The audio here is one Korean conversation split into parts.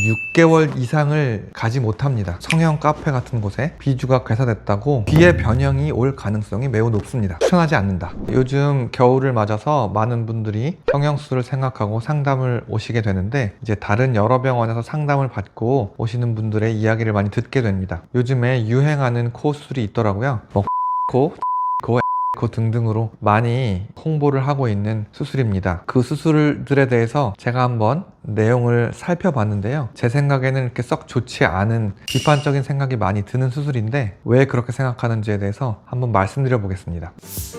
6개월 이상을 가지 못합니다. 성형 카페 같은 곳에 비주가 괴사됐다고 귀의 변형이 올 가능성이 매우 높습니다. 추천하지 않는다. 요즘 겨울을 맞아서 많은 분들이 성형수술을 생각하고 상담을 오시게 되는데, 이제 다른 여러 병원에서 상담을 받고 오시는 분들의 이야기를 많이 듣게 됩니다. 요즘에 유행하는 코 수술이 있더라고요. 코 등등으로 많이 홍보를 하고 있는 수술입니다. 그 수술들에 대해서 제가 한번 내용을 살펴봤는데요, 제 생각에는 이렇게 썩 좋지 않은 비판적인 생각이 많이 드는 수술인데, 왜 그렇게 생각하는지에 대해서 한번 말씀드려 보겠습니다.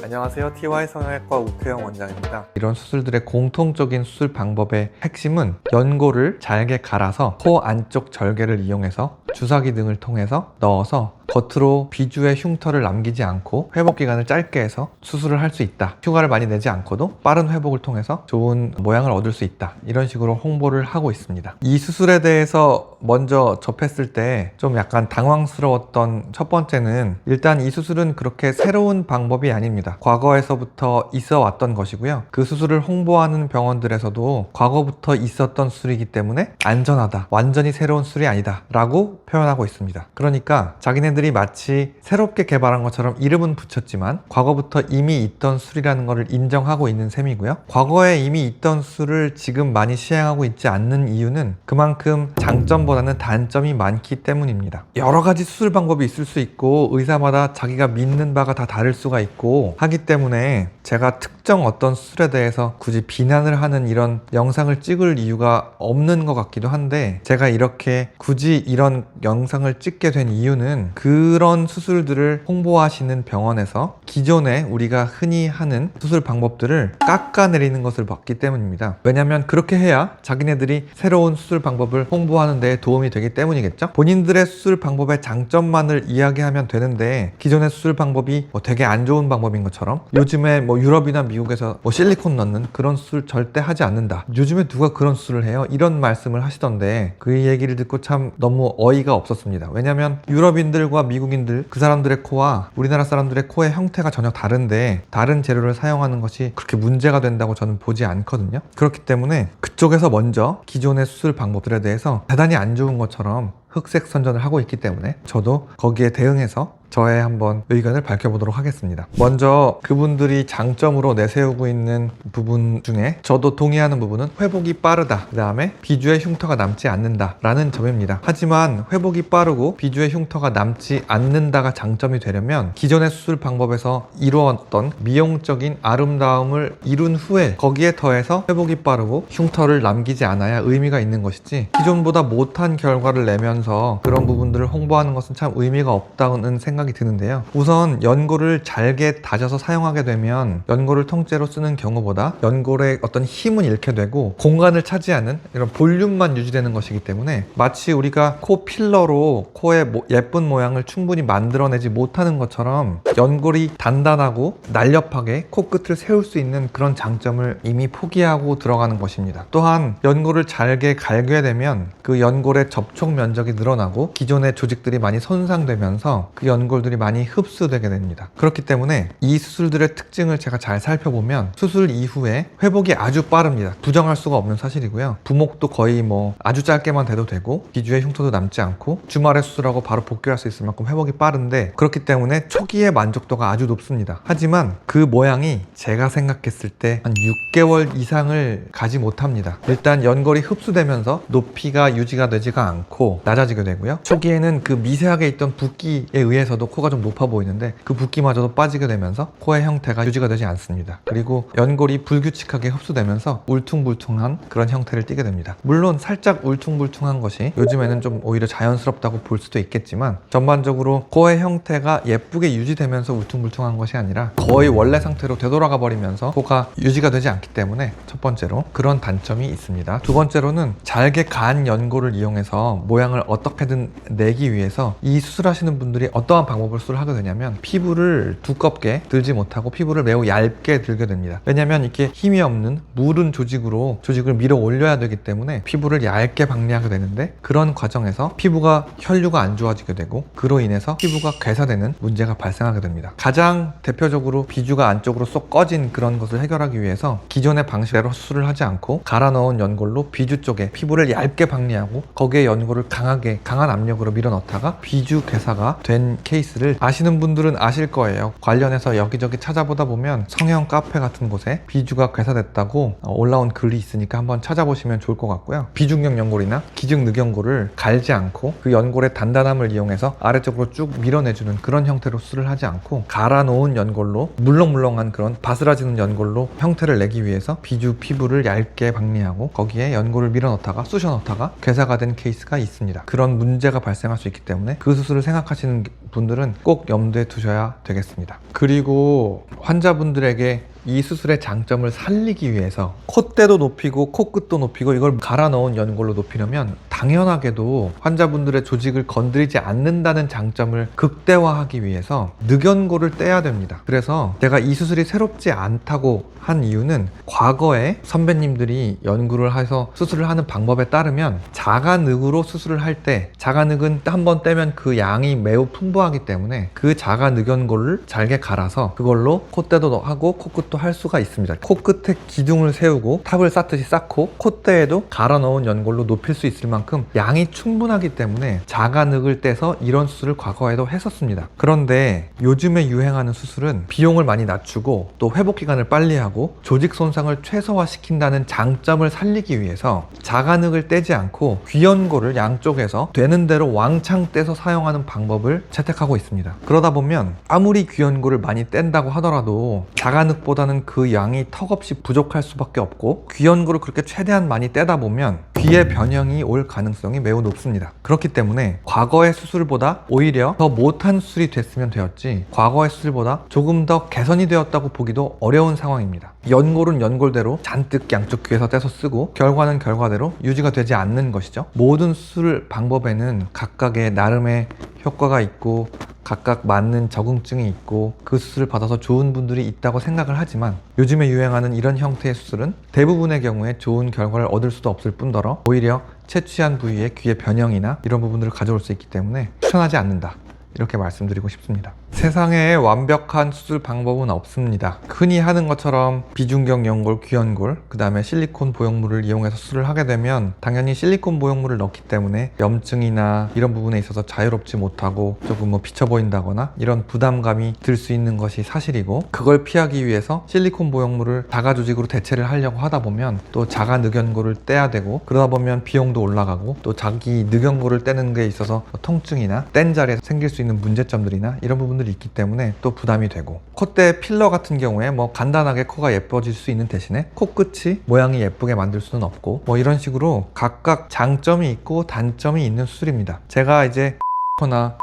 안녕하세요, TY 성형외과 우태영 원장입니다. 이런 수술들의 공통적인 수술 방법의 핵심은 연고를 잘게 갈아서 코 안쪽 절개를 이용해서 주사기 등을 통해서 넣어서 겉으로 비주의 흉터를 남기지 않고 회복 기간을 짧게 해서 수술을 할 수 있다. 휴가를 많이 내지 않고도 빠른 회복을 통해서 좋은 모양을 얻을 수 있다. 이런 식으로 홍보를 하고 있습니다. 이 수술에 대해서 먼저 접했을 때 좀 약간 당황스러웠던 첫 번째는, 일단 이 수술은 그렇게 새로운 방법이 아닙니다. 과거에서부터 있어 왔던 것이고요. 그 수술을 홍보하는 병원들에서도 과거부터 있었던 수술이기 때문에 안전하다, 완전히 새로운 수술이 아니다 라고 표현하고 있습니다. 그러니까 자기네들이 마치 새롭게 개발한 것처럼 이름은 붙였지만 과거부터 이미 있던 수술이라는 것을 인정하고 있는 셈이고요. 과거에 이미 있던 수술을 지금 많이 시행하고 있지 않는 이유는 그만큼 장점보다는 단점이 많기 때문입니다. 여러 가지 수술 방법이 있을 수 있고 의사마다 자기가 믿는 바가 다 다를 수가 있고 하기 때문에 제가 특정 어떤 수술에 대해서 굳이 비난을 하는 이런 영상을 찍을 이유가 없는 것 같기도 한데, 제가 이렇게 굳이 이런 영상을 찍게 된 이유는 그런 수술들을 홍보하시는 병원에서 기존에 우리가 흔히 하는 수술 방법들을 깎아내리는 것을 봤기 때문입니다. 왜냐하면 그렇게 해야 자기네들이 새로운 수술 방법을 홍보하는 데 도움이 되기 때문이겠죠. 본인들의 수술 방법의 장점만을 이야기하면 되는데, 기존의 수술 방법이 되게 안 좋은 방법인 것처럼 요즘에 유럽이나 미국에서 실리콘 넣는 그런 수술 절대 하지 않는다, 요즘에 누가 그런 수술을 해요, 이런 말씀을 하시던데 그 얘기를 듣고 참 너무 어이가 없었습니다. 왜냐면 유럽인들과 미국인들, 그 사람들의 코와 우리나라 사람들의 코의 형태가 전혀 다른데 다른 재료를 사용하는 것이 그렇게 문제가 된다고 저는 보지 않거든요. 그렇기 때문에 그쪽에서 먼저 기존의 수술 방법들에 대해서 대단히 안 좋은 것처럼 흑색 선전을 하고 있기 때문에 저도 거기에 대응해서 저의 한번 의견을 밝혀보도록 하겠습니다. 먼저 그분들이 장점으로 내세우고 있는 부분 중에 저도 동의하는 부분은 회복이 빠르다, 그 다음에 비주의 흉터가 남지 않는다 라는 점입니다. 하지만 회복이 빠르고 비주의 흉터가 남지 않는다가 장점이 되려면 기존의 수술 방법에서 이루었던 미용적인 아름다움을 이룬 후에 거기에 더해서 회복이 빠르고 흉터를 남기지 않아야 의미가 있는 것이지, 기존보다 못한 결과를 내면서 그런 부분들을 홍보하는 것은 참 의미가 없다는 생각이 드는데요. 우선 연고를 잘게 다져서 사용하게 되면 연고를 통째로 쓰는 경우보다 연골의 어떤 힘은 잃게 되고 공간을 차지하는 이런 볼륨만 유지되는 것이기 때문에 마치 우리가 코 필러로 코의 예쁜 모양을 충분히 만들어내지 못하는 것처럼 연골이 단단하고 날렵하게 코끝을 세울 수 있는 그런 장점을 이미 포기하고 들어가는 것입니다. 또한 연골을 잘게 갈게 되면 그 연골의 접촉 면적이 늘어나고 기존의 조직들이 많이 손상되면서 그 연골들이 많이 흡수되게 됩니다. 그렇기 때문에 이 수술들의 특징을 제가 잘 살펴보면 수술 이후에 회복이 아주 빠릅니다. 부정할 수가 없는 사실이고요. 부목도 거의 아주 짧게만 돼도 되고 비주의 흉터도 남지 않고 주말에 수술하고 바로 복귀할 수 있을 만큼 회복이 빠른데, 그렇기 때문에 초기의 만족도가 아주 높습니다. 하지만 그 모양이 제가 생각했을 때 한 6개월 이상을 가지 못합니다. 일단 연골이 흡수되면서 높이가 유지가 되지가 않고 낮아지게 되고요. 초기에는 그 미세하게 있던 붓기에 의해서도 코가 좀 높아 보이는데 그 붓기마저도 빠지게 되면서 코의 형태가 유지가 되지 않습니다. 그리고 연골이 불규칙하게 흡수되면서 울퉁불퉁한 그런 형태를 띠게 됩니다. 물론 살짝 울퉁불퉁한 것이 요즘에는 좀 오히려 자연스럽다고 볼 수도 있겠지만, 전반적으로 코의 형태가 예쁘게 유지되면서 울퉁불퉁한 것이 아니라 거의 원래 상태로 되돌아가 버리면서 코가 유지가 되지 않기 때문에 첫 번째로 그런 단점이 있습니다. 두 번째로는 잘게 간 연골을 이용해서 모양을 어떻게든 내기 위해서 이 수술하시는 분들이 어떠한 방법을 수술을 하게 되냐면 피부를 두껍게 들지 못하고 피부를 매우 얇게 들게 됩니다. 왜냐하면 이렇게 힘이 없는 무른 조직으로 조직을 밀어 올려야 되기 때문에 피부를 얇게 박리하게 되는데, 그런 과정에서 피부가 혈류가 안 좋아지게 되고 그로 인해서 피부가 괴사되는 문제가 발생하게 됩니다. 가장 대표적으로 비주가 안쪽으로 쏙 꺼진 그런 것을 해결하기 위해서 기존의 방식대로 수술을 하지 않고 갈아 넣은 연골로 비주 쪽에 피부를 얇게 박리하고 거기에 연골을 강한 압력으로 밀어 넣다가 비주 괴사가 된 케이스를 아시는 분들은 아실 거예요. 관련해서 여기저기 찾아보다 보면 성형 카페 같은 곳에 비주가 괴사됐다고 올라온 글이 있으니까 한번 찾아보시면 좋을 것 같고요. 비중격 연골이나 기증 늑연골을 갈지 않고 그 연골의 단단함을 이용해서 아래쪽으로 쭉 밀어내주는 그런 형태로 수술을 하지 않고 갈아 놓은 연골로 물렁물렁한 그런 바스라지는 연골로 형태를 내기 위해서 비주 피부를 얇게 박리하고 거기에 연골을 밀어 넣다가 쑤셔 넣다가 괴사가 된 케이스가 있습니다. 그런 문제가 발생할 수 있기 때문에 그 수술을 생각하시는 분들은 꼭 염두에 두셔야 되겠습니다. 그리고 환자분들에게 이 수술의 장점을 살리기 위해서 콧대도 높이고 코끝도 높이고 이걸 갈아 넣은 연골로 높이려면 당연하게도 환자분들의 조직을 건드리지 않는다는 장점을 극대화하기 위해서 늑연골을 떼야 됩니다. 그래서 제가 이 수술이 새롭지 않다고 한 이유는 과거에 선배님들이 연구를 해서 수술을 하는 방법에 따르면 자가늑으로 수술을 할 때, 자가늑은 한번 떼면 그 양이 매우 풍부하기 때문에 그 자가늑연골을 잘게 갈아서 그걸로 콧대도 하고 코끝도 할 수가 있습니다. 코끝에 기둥을 세우고 탑을 쌓듯이 쌓고 콧대에도 갈아 넣은 연골로 높일 수 있을 만큼 양이 충분하기 때문에 자가늑을 떼서 이런 수술을 과거에도 했었습니다. 그런데 요즘에 유행하는 수술은 비용을 많이 낮추고 또 회복 기간을 빨리 하고 조직 손상을 최소화시킨다는 장점을 살리기 위해서 자가늑을 떼지 않고 귀연골을 양쪽에서 되는 대로 왕창 떼서 사용하는 방법을 채택하고 있습니다. 그러다 보면 아무리 귀연골을 많이 뗀다고 하더라도 자가늑보다는 그 양이 턱없이 부족할 수밖에 없고, 귀연골을 그렇게 최대한 많이 떼다 보면 귀의 변형이 올 가능성이 매우 높습니다. 그렇기 때문에 과거의 수술보다 오히려 더 못한 수술이 됐으면 되었지, 과거의 수술보다 조금 더 개선이 되었다고 보기도 어려운 상황입니다. 연골은 연골대로 잔뜩 양쪽 귀에서 떼서 쓰고 결과는 결과대로 유지가 되지 않는 것이죠. 모든 수술 방법에는 각각의 나름의 효과가 있고 각각 맞는 적응증이 있고 그 수술을 받아서 좋은 분들이 있다고 생각을 하지만, 요즘에 유행하는 이런 형태의 수술은 대부분의 경우에 좋은 결과를 얻을 수도 없을 뿐더러 오히려 채취한 부위에 귀의 변형이나 이런 부분들을 가져올 수 있기 때문에 추천하지 않는다, 이렇게 말씀드리고 싶습니다. 세상에 완벽한 수술 방법은 없습니다. 흔히 하는 것처럼 비중격 연골, 귀연골, 그 다음에 실리콘 보형물을 이용해서 수술을 하게 되면 당연히 실리콘 보형물을 넣기 때문에 염증이나 이런 부분에 있어서 자유롭지 못하고 조금 비쳐 보인다거나 이런 부담감이 들 수 있는 것이 사실이고, 그걸 피하기 위해서 실리콘 보형물을 자가 조직으로 대체를 하려고 하다 보면 또 자가 늑연골을 떼야 되고, 그러다 보면 비용도 올라가고 또 자기 늑연골을 떼는 게 있어서 통증이나 뗀 자리에서 생길 수 있는 문제점들이나 이런 부분들이 있기 때문에 또 부담이 되고, 콧대 필러 같은 경우에 간단하게 코가 예뻐질 수 있는 대신에 코끝이 모양이 예쁘게 만들 수는 없고, 이런 식으로 각각 장점이 있고 단점이 있는 수술입니다. 제가 이제 코나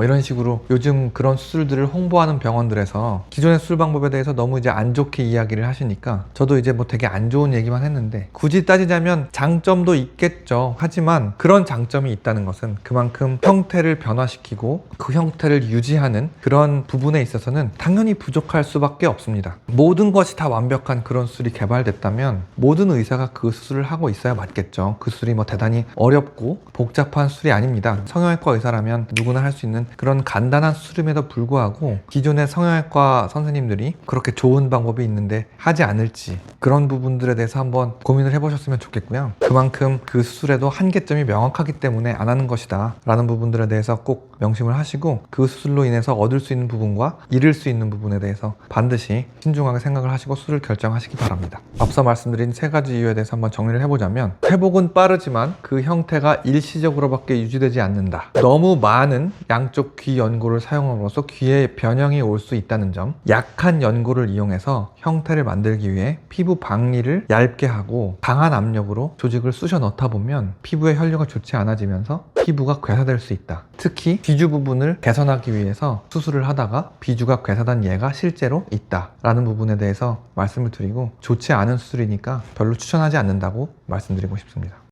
이런 식으로 요즘 그런 수술들을 홍보하는 병원들에서 기존의 수술 방법에 대해서 너무 이제 안 좋게 이야기를 하시니까 저도 이제 되게 안 좋은 얘기만 했는데, 굳이 따지자면 장점도 있겠죠. 하지만 그런 장점이 있다는 것은 그만큼 형태를 변화시키고 그 형태를 유지하는 그런 부분에 있어서는 당연히 부족할 수밖에 없습니다. 모든 것이 다 완벽한 그런 수술이 개발됐다면 모든 의사가 그 수술을 하고 있어야 맞겠죠. 그 수술이 대단히 어렵고 복잡한 수술이 아닙니다. 성형외과 의사라면 누구나 할 수 있는 그런 간단한 수술임에도 불구하고 기존의 성형외과 선생님들이 그렇게 좋은 방법이 있는데 하지 않을지, 그런 부분들에 대해서 한번 고민을 해보셨으면 좋겠고요. 그만큼 그 수술에도 한계점이 명확하기 때문에 안 하는 것이다 라는 부분들에 대해서 꼭 명심을 하시고, 그 수술로 인해서 얻을 수 있는 부분과 잃을 수 있는 부분에 대해서 반드시 신중하게 생각을 하시고 수술을 결정하시기 바랍니다. 앞서 말씀드린 3가지 이유에 대해서 한번 정리를 해보자면, 회복은 빠르지만 그 형태가 일시적으로밖에 유지되지 않는다. 너무 많은 양쪽 귀 연골을 사용함으로써 귀에 변형이 올 수 있다는 점, 약한 연골을 이용해서 형태를 만들기 위해 피부 박리를 얇게 하고 강한 압력으로 조직을 쑤셔 넣다 보면 피부의 혈류가 좋지 않아지면서 피부가 괴사될 수 있다. 특히 비주 부분을 개선하기 위해서 수술을 하다가 비주가 괴사된 예가 실제로 있다 라는 부분에 대해서 말씀을 드리고, 좋지 않은 수술이니까 별로 추천하지 않는다고 말씀드리고 싶습니다.